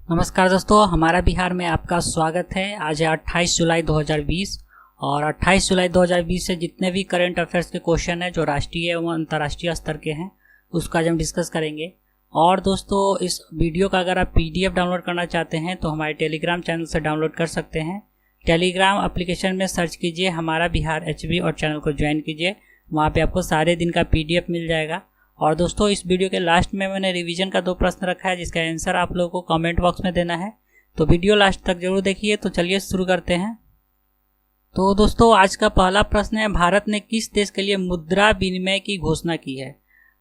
नमस्कार दोस्तों, हमारा बिहार में आपका स्वागत है। आज है 28 जुलाई 2020 और 28 जुलाई 2020 से जितने भी करंट अफेयर्स के क्वेश्चन हैं जो राष्ट्रीय एवं अंतर्राष्ट्रीय स्तर के हैं उसका आज हम डिस्कस करेंगे। और दोस्तों, इस वीडियो का अगर आप PDF डाउनलोड करना चाहते हैं तो हमारे टेलीग्राम चैनल से डाउनलोड कर सकते हैं। टेलीग्राम एप्लीकेशन में सर्च कीजिए हमारा बिहार HB और चैनल को ज्वाइन कीजिए। वहाँ पर आपको सारे दिन का PDF मिल जाएगा। और दोस्तों, इस वीडियो के लास्ट में मैंने रिवीजन का 2 प्रश्न रखा है जिसका आंसर आप लोगों को कमेंट बॉक्स में देना है, तो वीडियो लास्ट तक जरूर देखिए। तो चलिए शुरू करते हैं। तो दोस्तों, आज का पहला प्रश्न है, भारत ने किस देश के लिए मुद्रा विनिमय की घोषणा की है?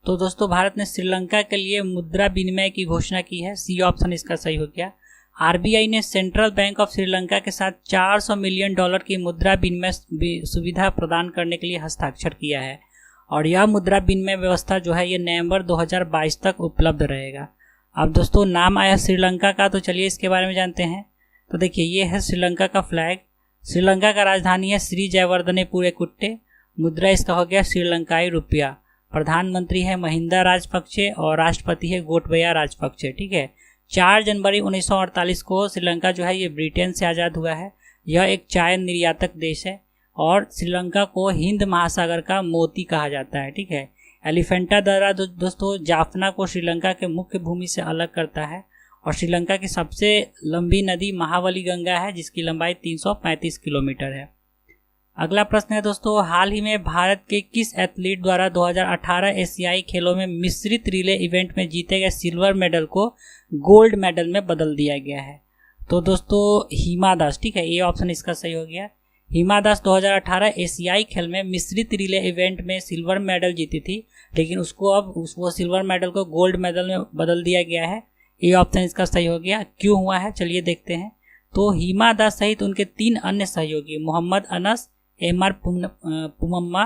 तो दोस्तों, भारत ने श्रीलंका के लिए मुद्रा विनिमय की घोषणा की है। सी ऑप्शन इसका सही हो गया। RBI ने सेंट्रल बैंक ऑफ श्रीलंका के साथ $400 मिलियन की मुद्रा विनिमय सुविधा प्रदान करने के लिए हस्ताक्षर किया है और यह मुद्रा विनिमय व्यवस्था जो है ये नवंबर 2022 तक उपलब्ध रहेगा। अब दोस्तों, नाम आया श्रीलंका का, तो चलिए इसके बारे में जानते हैं। तो देखिए, ये है श्रीलंका का फ्लैग। श्रीलंका का राजधानी है श्री जयवर्धनेपुरे कुट्टे। मुद्रा इसका हो गया श्रीलंकाई रुपया। प्रधानमंत्री है महिंदा राजपक्षे और राष्ट्रपति है गोटबया राजपक्षे। ठीक है। 4 जनवरी 1948 को श्रीलंका जो है ये ब्रिटेन से आज़ाद हुआ है। यह एक चाय निर्यातक देश है और श्रीलंका को हिंद महासागर का मोती कहा जाता है। ठीक है। एलिफेंटा दर्रा दोस्तों जाफना को श्रीलंका के मुख्य भूमि से अलग करता है और श्रीलंका की सबसे लंबी नदी महाबली गंगा है जिसकी लंबाई 335 किलोमीटर है। अगला प्रश्न है दोस्तों, हाल ही में भारत के किस एथलीट द्वारा 2018 एशियाई खेलों में मिश्रित रिले इवेंट में जीते गए सिल्वर मेडल को गोल्ड मेडल में बदल दिया गया है? तो दोस्तों, हिमा दास। ठीक है, ये ऑप्शन इसका सही हो गया। हिमा दास 2018 एशियाई खेल में मिश्रित रिले इवेंट में सिल्वर मेडल जीती थी, लेकिन उसको अब वो सिल्वर मेडल को गोल्ड मेडल में बदल दिया गया है। ये ऑप्शन इसका सही हो गया। क्यों हुआ है चलिए देखते हैं। तो हिमा दास सहित उनके 3 अन्य सहयोगी मोहम्मद अनस, MR पुमम्मा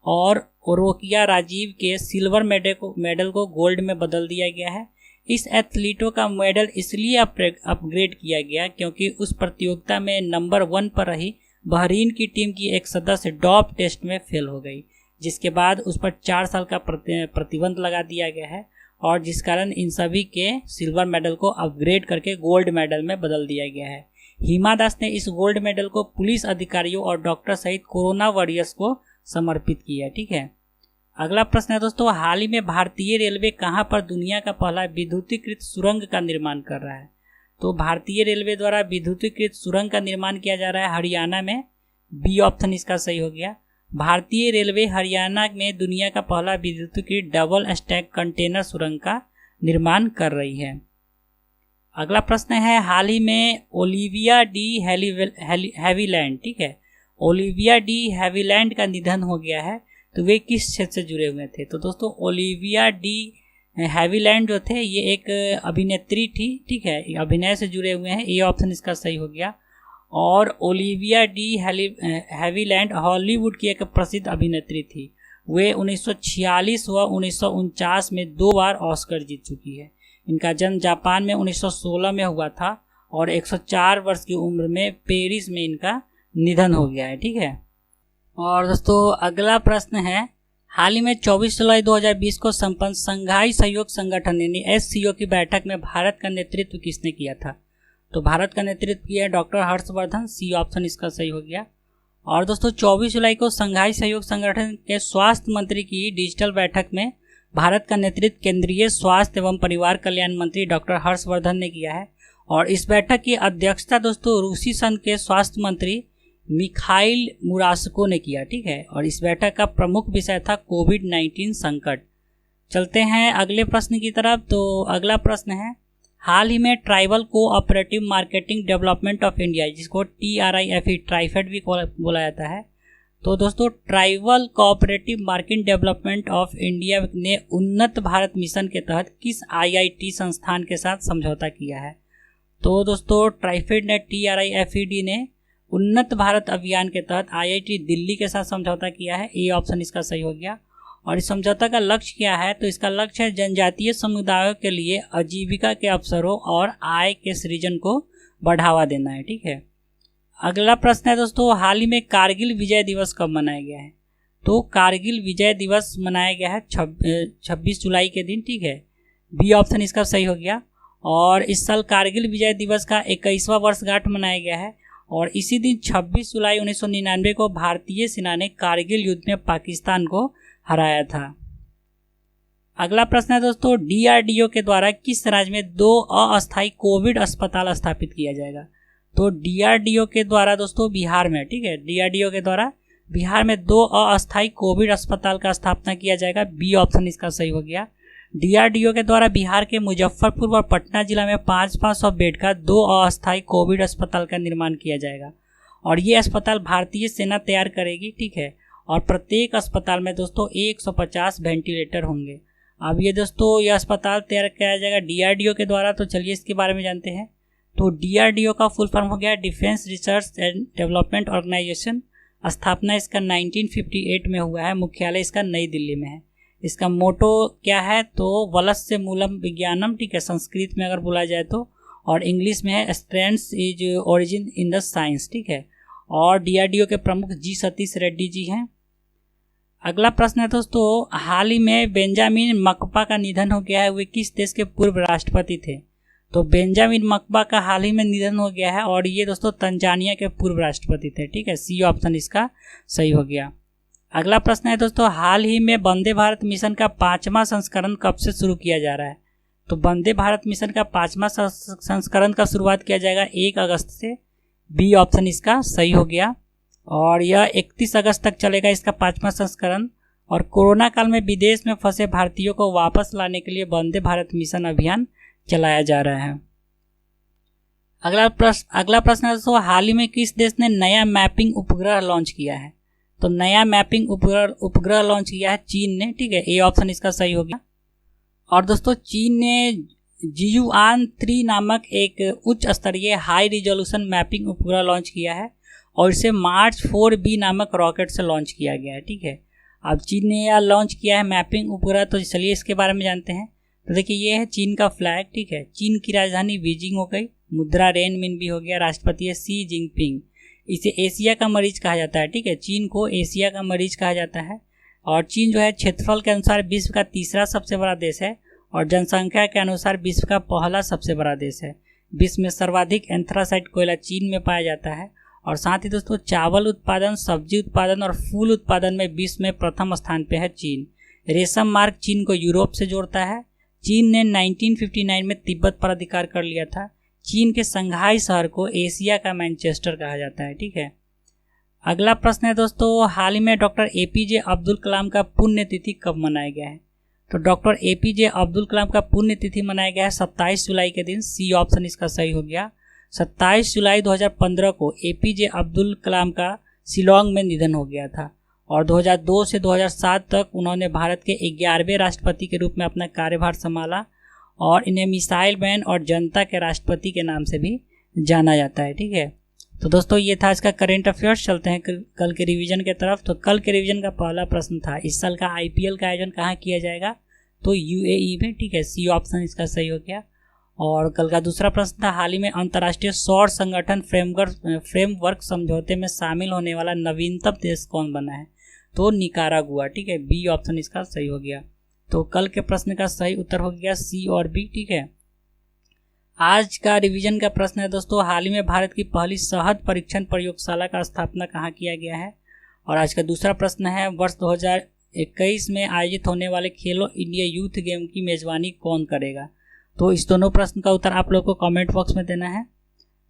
और ओरोकिया राजीव के सिल्वर मेडल को गोल्ड में बदल दिया गया है। इस एथलीटों का मेडल इसलिए अपग्रेड किया गया क्योंकि उस प्रतियोगिता में नंबर 1 पर रही बहरीन की टीम की एक सदस्य डॉप टेस्ट में फेल हो गई, जिसके बाद उस पर 4 साल का प्रतिबंध लगा दिया गया है और जिस कारण इन सभी के सिल्वर मेडल को अपग्रेड करके गोल्ड मेडल में बदल दिया गया है। हिमा दास ने इस गोल्ड मेडल को पुलिस अधिकारियों और डॉक्टर सहित कोरोना वॉरियर्स को समर्पित किया। ठीक है। अगला प्रश्न है दोस्तों, हाल ही में भारतीय रेलवे कहाँ पर दुनिया का पहला विद्युतीकृत सुरंग का निर्माण कर रहा है? तो भारतीय रेलवे द्वारा विद्युतीकृत सुरंग का निर्माण किया जा रहा है हरियाणा में। बी ऑप्शन इसका सही हो गया। भारतीय रेलवे हरियाणा में दुनिया का पहला विद्युतीकृत डबल स्टैक कंटेनर सुरंग का निर्माण कर रही है। अगला प्रश्न है, हाल ही में ओलिविया डी हैविलैंड, ठीक है, ओलिविया डी हैविलैंड का निधन हो गया है, तो वे किस क्षेत्र से जुड़े हुए थे? तो दोस्तों, ओलिविया डी हैविलैंड जो थे ये एक अभिनेत्री थी। ठीक है, अभिनय से जुड़े हुए हैं। ये ऑप्शन इसका सही हो गया। और ओलिविया डी हैविलैंड हॉलीवुड की एक प्रसिद्ध अभिनेत्री थी। वे 1946 व 1949 में 2 बार ऑस्कर जीत चुकी है। इनका जन्म जापान में 1916 में हुआ था और 104 वर्ष की उम्र में पेरिस में इनका निधन हो गया है। ठीक है। और दोस्तों, अगला प्रश्न है, हाल ही में 24 जुलाई 2020 को संपन्न संघाई सहयोग संगठन यानी SCO की बैठक में भारत का नेतृत्व किसने किया था? तो भारत का नेतृत्व किया डॉक्टर हर्षवर्धन। सी ऑप्शन इसका सही हो गया। और दोस्तों, 24 जुलाई को संघाई सहयोग संगठन के स्वास्थ्य मंत्री की डिजिटल बैठक में भारत का नेतृत्व केंद्रीय स्वास्थ्य एवं परिवार कल्याण मंत्री डॉक्टर हर्षवर्धन ने किया है। और इस बैठक की अध्यक्षता दोस्तों रूसी संघ के स्वास्थ्य मंत्री मिखाइल मुरासको ने किया। ठीक है। और इस बैठक का प्रमुख विषय था कोविड-19 संकट। चलते हैं अगले प्रश्न की तरफ। तो अगला प्रश्न है, हाल ही में tribal cooperative marketing development of India, जिसको TRIFE ट्राइफेड भी बोला जाता है, तो दोस्तों tribal cooperative marketing development of India ने उन्नत भारत मिशन के तहत किस IIT संस्थान के साथ समझौता किया है? तो दोस्तों, ट्राइफेड ने TRIFED ने उन्नत भारत अभियान के तहत IIT दिल्ली के साथ समझौता किया है। ये ऑप्शन इसका सही हो गया। और इस समझौता का लक्ष्य क्या है? तो इसका लक्ष्य है जनजातीय समुदायों के लिए आजीविका के अवसरों और आय के सृजन को बढ़ावा देना है। ठीक है। अगला प्रश्न है दोस्तों, हाल ही में कारगिल विजय दिवस कब मनाया गया है? तो कारगिल विजय दिवस मनाया गया है 26 जुलाई के दिन। ठीक है। बी ऑप्शन इसका सही हो गया। और इस साल कारगिल विजय दिवस का 21वां वर्षगांठ मनाया गया है और इसी दिन 26 जुलाई 1999 को भारतीय सेना ने कारगिल युद्ध में पाकिस्तान को हराया था। अगला प्रश्न है दोस्तों, DRDO के द्वारा किस राज्य में 2 अस्थायी कोविड अस्पताल स्थापित किया जाएगा? तो DRDO के द्वारा दोस्तों बिहार में, ठीक है, DRDO के द्वारा बिहार में 2 अस्थायी कोविड अस्पताल का स्थापना किया जाएगा। बी ऑप्शन इसका सही हो गया। DRDO के द्वारा बिहार के मुजफ्फरपुर और पटना जिला में 500 बेड का 2 अस्थायी कोविड अस्पताल का निर्माण किया जाएगा और ये अस्पताल भारतीय सेना तैयार करेगी, ठीक है, और प्रत्येक अस्पताल में दोस्तों 150 वेंटिलेटर होंगे। अब ये दोस्तों ये अस्पताल तैयार किया जाएगा DRDO के द्वारा। तो चलिए इसके बारे में जानते हैं। तो DRDO का फुल फॉर्म हो गया defence research and development organisation. स्थापना इसका 1958 में हुआ है। मुख्यालय इसका नई दिल्ली में है। इसका मोटो क्या है? तो वलस्य मूलम विज्ञानम, ठीक है, संस्कृत में अगर बोला जाए तो, और इंग्लिश में है strengths is origin in the science, ठीक है। और DRDO के प्रमुख जी सतीश रेड्डी जी हैं। अगला प्रश्न है दोस्तों, हाल ही में बेंजामिन मकपा का निधन हो गया है। वे किस देश के पूर्व राष्ट्रपति थे? तो बेंजामिन मकपा का हाल ही में निधन हो गया है और ये दोस्तों तंजानिया के पूर्व राष्ट्रपति थे, ठीक है। सी ऑप्शन इसका सही हो गया। अगला प्रश्न है दोस्तों, हाल ही में वंदे भारत मिशन का 5वां संस्करण कब से शुरू किया जा रहा है? तो वंदे भारत मिशन का 5वां संस्करण का शुरुआत किया जाएगा 1 अगस्त से। बी ऑप्शन इसका सही हो गया और यह 31 अगस्त तक चलेगा इसका 5वां संस्करण। और कोरोना काल में विदेश में फंसे भारतीयों को वापस लाने के लिए वंदे भारत मिशन अभियान चलाया जा रहा है। अगला प्रश्न है दोस्तों, हाल ही में किस देश ने नया मैपिंग उपग्रह लॉन्च किया है? तो नया मैपिंग उपग्रह लॉन्च किया है चीन ने, ठीक है। ए ऑप्शन इसका सही हो गया। और दोस्तों चीन ने जियुआन-3 नामक एक उच्च स्तरीय हाई रिजोल्यूशन मैपिंग उपग्रह लॉन्च किया है और इसे मार्च 4B नामक रॉकेट से लॉन्च किया गया है, ठीक है। अब चीन ने यह लॉन्च किया है मैपिंग उपग्रह, तो चलिए इसके बारे में जानते हैं। तो देखिए ये है चीन का फ्लैग, ठीक है। चीन की राजधानी बीजिंग हो गई। मुद्रा रेनमिन भी हो गया। राष्ट्रपति है शी जिनपिंग। इसे एशिया का मरीज कहा जाता है, ठीक है। चीन को एशिया का मरीज कहा जाता है और चीन जो है क्षेत्रफल के अनुसार विश्व का तीसरा सबसे बड़ा देश है और जनसंख्या के अनुसार विश्व का पहला सबसे बड़ा देश है। विश्व में सर्वाधिक एंथ्रासाइट कोयला चीन में पाया जाता है और साथ ही दोस्तों चावल उत्पादन, सब्जी उत्पादन और फूल उत्पादन में विश्व में प्रथम स्थान पे है चीन। रेशम मार्ग चीन को यूरोप से जोड़ता है। चीन ने 1959 में तिब्बत पर अधिकार कर लिया था। चीन के संघाई शहर को एशिया का मैनचेस्टर कहा जाता है, ठीक है। अगला प्रश्न है दोस्तों, हाल ही में डॉक्टर APJ अब्दुल कलाम का पुण्यतिथि कब मनाया गया है? तो डॉक्टर APJ अब्दुल कलाम का पुण्यतिथि मनाया गया है 27 जुलाई के दिन। सी ऑप्शन इसका सही हो गया। 27 जुलाई 2015 को APJ अब्दुल कलाम का शिलोंग में निधन हो गया था और 2002 से 2007 तक उन्होंने भारत के 11वें राष्ट्रपति के रूप में अपना कार्यभार संभाला और इन्हें मिसाइल मैन और जनता के राष्ट्रपति के नाम से भी जाना जाता है, ठीक है। तो दोस्तों ये था इसका करेंट अफेयर्स। चलते हैं कल के रिवीजन के तरफ। तो कल के रिवीजन का पहला प्रश्न था, इस साल का IPL का आयोजन कहाँ किया जाएगा? तो UAE में, ठीक है। सी ऑप्शन इसका सही हो गया। और कल का दूसरा प्रश्न था, हाल ही में अंतर्राष्ट्रीय सौर संगठन फ्रेमवर्क समझौते में शामिल होने वाला नवीनतम देश कौन बना है? तो निकारागुआ, ठीक है। बी ऑप्शन इसका सही हो गया। तो कल के प्रश्न का सही उत्तर हो गया सी और बी, ठीक है। आज का रिवीजन का प्रश्न है दोस्तों, हाल ही में भारत की पहली शहद परीक्षण प्रयोगशाला का स्थापना कहाँ किया गया है? और आज का दूसरा प्रश्न है, वर्ष 2021 में आयोजित होने वाले खेलो इंडिया यूथ गेम की मेजबानी कौन करेगा? तो इस दोनों प्रश्न का उत्तर आप लोग को कमेंट बॉक्स में देना है।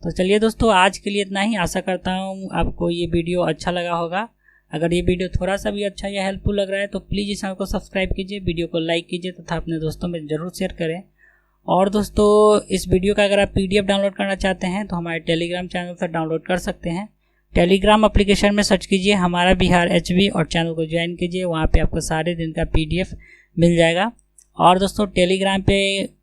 तो चलिए दोस्तों आज के लिए इतना ही। आशा करता हूँ आपको ये वीडियो अच्छा लगा होगा। अगर ये वीडियो थोड़ा सा भी अच्छा या हेल्पफुल लग रहा है तो प्लीज़ इस चैनल को सब्सक्राइब कीजिए, वीडियो को लाइक कीजिए तथा अपने दोस्तों में ज़रूर शेयर करें। और दोस्तों इस वीडियो का अगर आप PDF डाउनलोड करना चाहते हैं तो हमारे टेलीग्राम चैनल से डाउनलोड कर सकते हैं। टेलीग्राम एप्लीकेशन में सर्च कीजिए हमारा बिहार HB और चैनल को ज्वाइन कीजिए। वहाँ पे आपको सारे दिन का PDF मिल जाएगा। और दोस्तों टेलीग्राम पे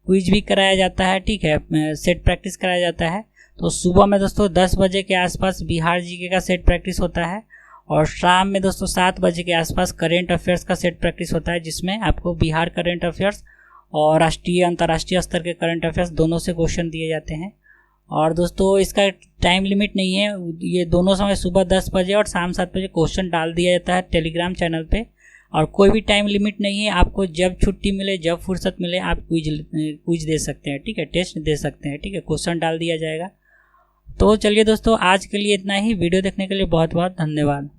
क्विज भी कराया जाता है, ठीक है, सेट प्रैक्टिस कराया जाता है। तो सुबह में दोस्तों 10 बजे के आसपास बिहार GK का सेट प्रैक्टिस होता है और शाम में दोस्तों 7 बजे के आसपास करेंट अफेयर्स का सेट प्रैक्टिस होता है, जिसमें आपको बिहार करेंट अफेयर्स और राष्ट्रीय अंतर्राष्ट्रीय स्तर के करंट अफेयर्स दोनों से क्वेश्चन दिए जाते हैं। और दोस्तों इसका टाइम लिमिट नहीं है, ये दोनों समय सुबह 10 बजे और शाम 7 बजे क्वेश्चन डाल दिया जाता है टेलीग्राम चैनल पे। और कोई भी टाइम लिमिट नहीं है, आपको जब छुट्टी मिले, जब फुर्सत मिले आप क्विज दे सकते हैं, ठीक है, टेस्ट दे सकते हैं, ठीक है, क्वेश्चन डाल दिया जाएगा। तो चलिए दोस्तों, आज के लिए इतना ही। वीडियो देखने के लिए बहुत बहुत धन्यवाद।